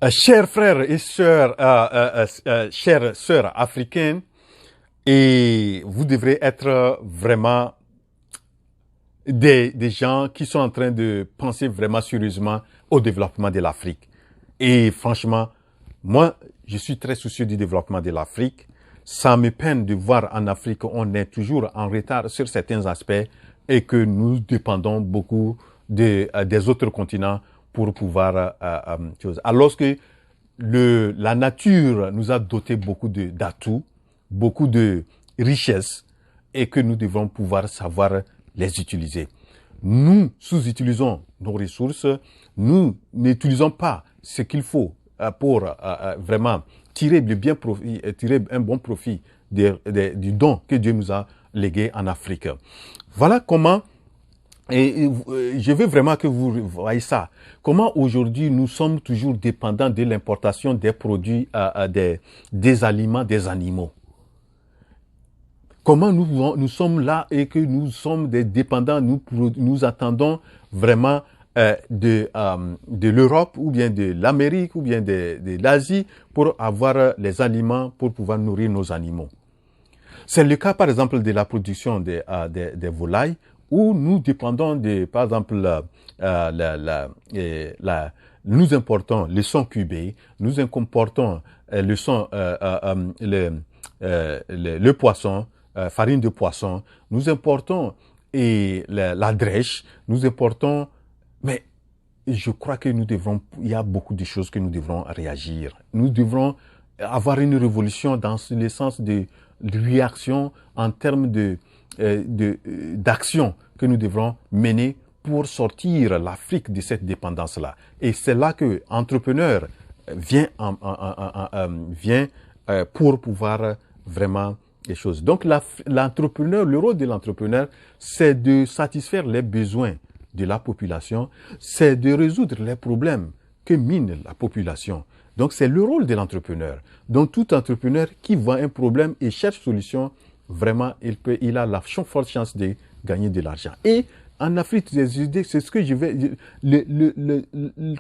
Chers frères et sœurs, chères sœurs africaines, et vous devrez être vraiment des gens qui sont en train de penser vraiment sérieusement au développement de l'Afrique. Et franchement, moi, je suis très soucieux du développement de l'Afrique. Ça me peine de voir en Afrique qu'on est toujours en retard sur certains aspects et que nous dépendons beaucoup des autres continents pour pouvoir chose. Alors que la nature nous a doté beaucoup d'atouts, beaucoup de richesses et que nous devons pouvoir savoir les utiliser. Nous sous-utilisons nos ressources, nous n'utilisons pas ce qu'il faut pour vraiment tirer le bien profit, tirer un bon profit du don que Dieu nous a légué en Afrique. Voilà comment, et je veux vraiment que vous voyez ça, comment aujourd'hui nous sommes toujours dépendants de l'importation des produits, des aliments, des animaux. Comment nous sommes là et que nous sommes des dépendants, nous attendons vraiment de l'Europe ou bien de l'Amérique ou bien de l'Asie pour avoir les aliments pour pouvoir nourrir nos animaux. C'est le cas par exemple de la production des volailles où nous dépendons de, par exemple, nous importons le son cubé, nous importons le poisson, farine de poisson, nous importons la drèche, nous importons, mais je crois que il y a beaucoup de choses que nous devrons réagir. Nous devrons avoir une révolution dans le sens de réaction en termes d'action que nous devrons mener pour sortir l'Afrique de cette dépendance-là. Et c'est là que l'entrepreneur vient pour pouvoir vraiment les choses. Donc l'entrepreneur, le rôle de l'entrepreneur, c'est de satisfaire les besoins de la population, c'est de résoudre les problèmes que mine la population. Donc c'est le rôle de l'entrepreneur. Donc tout entrepreneur qui voit un problème et cherche solution, vraiment il a la forte chance de gagner de l'argent. Et en Afrique, c'est ce que je vais...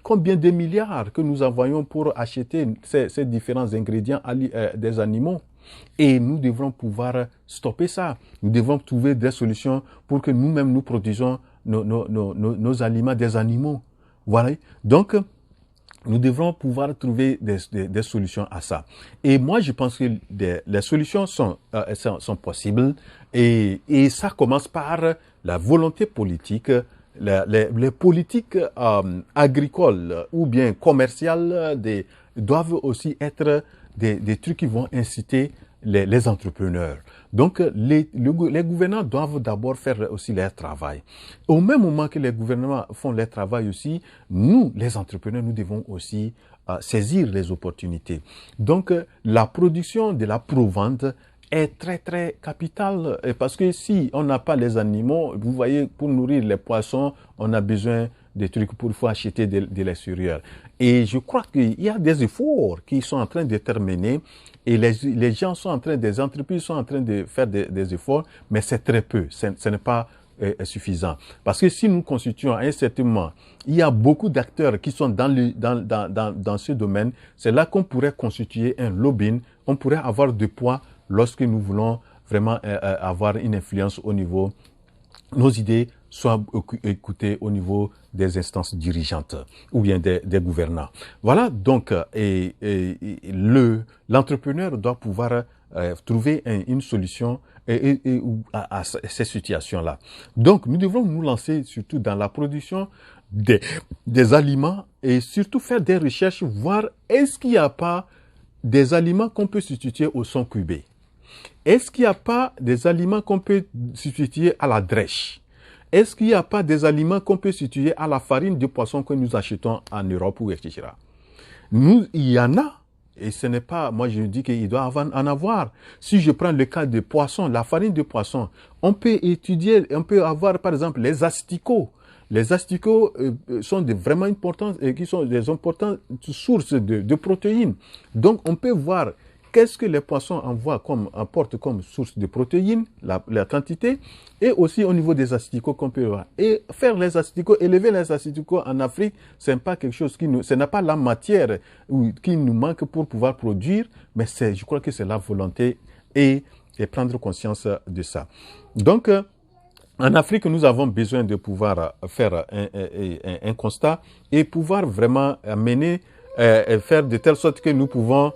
combien de milliards que nous envoyons pour acheter ces différents ingrédients des animaux. Et nous devrons pouvoir stopper ça. Nous devons trouver des solutions pour que nous-mêmes nous produisons nos aliments des animaux. Voilà. Donc, nous devrons pouvoir trouver des solutions à ça. Et moi, je pense que les solutions sont possibles. Et ça commence par la volonté politique, les politiques agricoles ou bien commerciales doivent aussi être des trucs qui vont inciter les entrepreneurs. Donc, les gouvernants doivent d'abord faire aussi leur travail. Au même moment que les gouvernements font leur travail aussi, nous, les entrepreneurs, nous devons aussi saisir les opportunités. Donc, la production de la provente est très, très capitale. Parce que si on n'a pas les animaux, vous voyez, pour nourrir les poissons, on a besoin des trucs pour acheter de l'extérieur. Et je crois qu'il y a des efforts qui sont en train d'être menés et les gens sont en train, des entreprises sont en train de faire des efforts, mais c'est très peu, ce n'est pas suffisant. Parce que si nous constituons à un certain moment, il y a beaucoup d'acteurs qui sont dans ce domaine, c'est là qu'on pourrait constituer un lobbying, on pourrait avoir du poids lorsque nous voulons vraiment avoir une influence au niveau, nos idées soient écoutées au niveau des instances dirigeantes ou bien des gouvernants. Voilà, donc, l'entrepreneur doit pouvoir trouver une solution à ces situations-là. Donc, nous devons nous lancer surtout dans la production des aliments et surtout faire des recherches, voir est-ce qu'il n'y a pas des aliments qu'on peut substituer au son cubé. Est-ce qu'il n'y a pas des aliments qu'on peut substituer à la drèche? Est-ce qu'il n'y a pas des aliments qu'on peut substituer à la farine de poisson que nous achetons en Europe ou etc. Il y en a. Et ce n'est pas, moi je dis qu'il doit en avoir. Si je prends le cas de poisson, la farine de poisson, on peut avoir par exemple les asticots. Les asticots sont vraiment importants et qui sont des importantes sources de protéines. Donc on peut voir qu'est-ce que les poissons apportent comme source de protéines, la quantité, et aussi au niveau des asticots qu'on peut voir. Et faire les asticots, élever les asticots en Afrique, c'est pas quelque chose ce n'est pas la matière qui nous manque pour pouvoir produire, mais je crois que c'est la volonté et prendre conscience de ça. Donc, en Afrique, nous avons besoin de pouvoir faire un constat et pouvoir vraiment faire de telle sorte que nous pouvons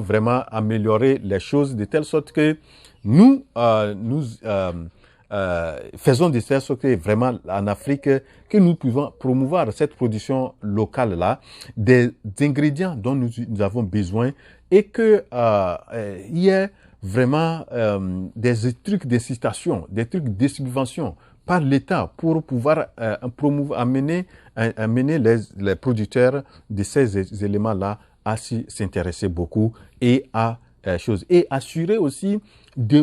vraiment améliorer les choses de telle sorte que nous faisons de telle sorte que vraiment en Afrique, que nous pouvons promouvoir cette production locale-là, des ingrédients dont nous avons besoin et que il y ait vraiment des trucs d'incitation, des trucs de subvention par l'État pour pouvoir amener les producteurs de ces éléments-là à s'intéresser beaucoup et à choses. Et assurer aussi,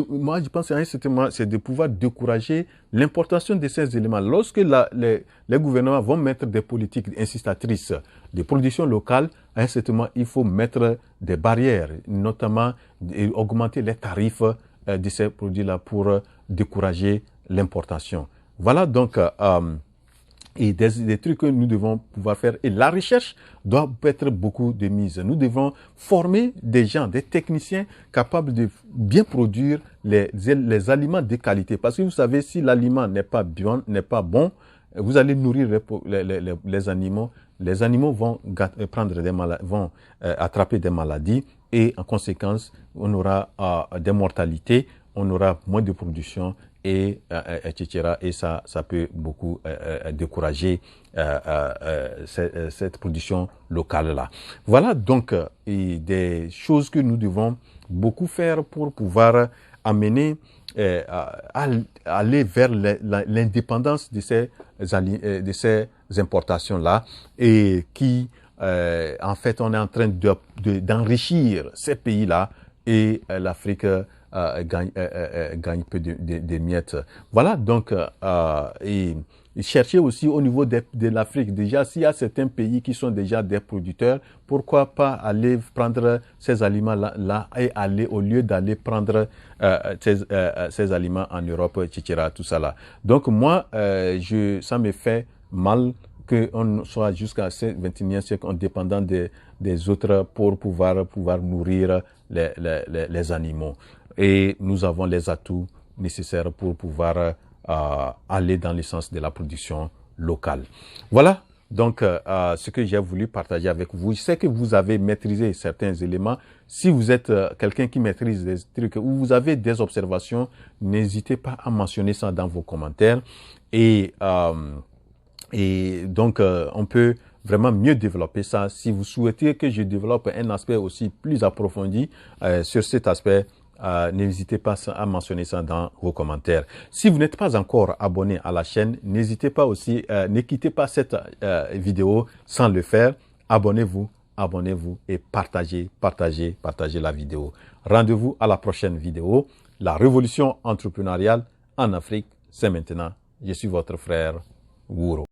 moi je pense à un certain moment, c'est de pouvoir décourager l'importation de ces éléments. Lorsque les gouvernements vont mettre des politiques incitatrices de production locale, à un certain moment, il faut mettre des barrières, notamment augmenter les tarifs de ces produits-là pour décourager l'importation. Voilà donc et des trucs que nous devons pouvoir faire. Et la recherche doit être beaucoup de mise. Nous devons former des gens, des techniciens capables de bien produire les aliments de qualité. Parce que vous savez, si l'aliment n'est pas bon, vous allez nourrir les animaux. Les animaux vont vont attraper des maladies et en conséquence, on aura des mortalités, on aura moins de production etc. Et ça peut beaucoup décourager cette production locale-là. Voilà donc des choses que nous devons beaucoup faire pour pouvoir amener aller vers l'indépendance de ces importations-là et qui, en fait, on est en train d'enrichir ces pays-là et l'Afrique gagne peu de miettes. Voilà, donc, et chercher aussi au niveau de l'Afrique. Déjà, s'il y a certains pays qui sont déjà des producteurs, pourquoi pas aller prendre ces aliments-là et aller, au lieu d'aller prendre ces aliments en Europe, etc., tout ça là. Donc, moi, ça me fait mal qu'on soit jusqu'à ce 21e siècle en dépendant des autres pour pouvoir nourrir les animaux. Et nous avons les atouts nécessaires pour pouvoir aller dans le sens de la production locale. Voilà donc ce que j'ai voulu partager avec vous. Je sais que vous avez maîtrisé certains éléments. Si vous êtes quelqu'un qui maîtrise des trucs ou vous avez des observations, n'hésitez pas à mentionner ça dans vos commentaires. Et donc, on peut vraiment mieux développer ça. Si vous souhaitez que je développe un aspect aussi plus approfondi sur cet aspect, n'hésitez pas à mentionner ça dans vos commentaires. Si vous n'êtes pas encore abonné à la chaîne, n'hésitez pas aussi, ne quittez pas cette vidéo sans le faire. Abonnez-vous et partagez la vidéo. Rendez-vous à la prochaine vidéo. La révolution entrepreneuriale en Afrique, c'est maintenant. Je suis votre frère Wuro.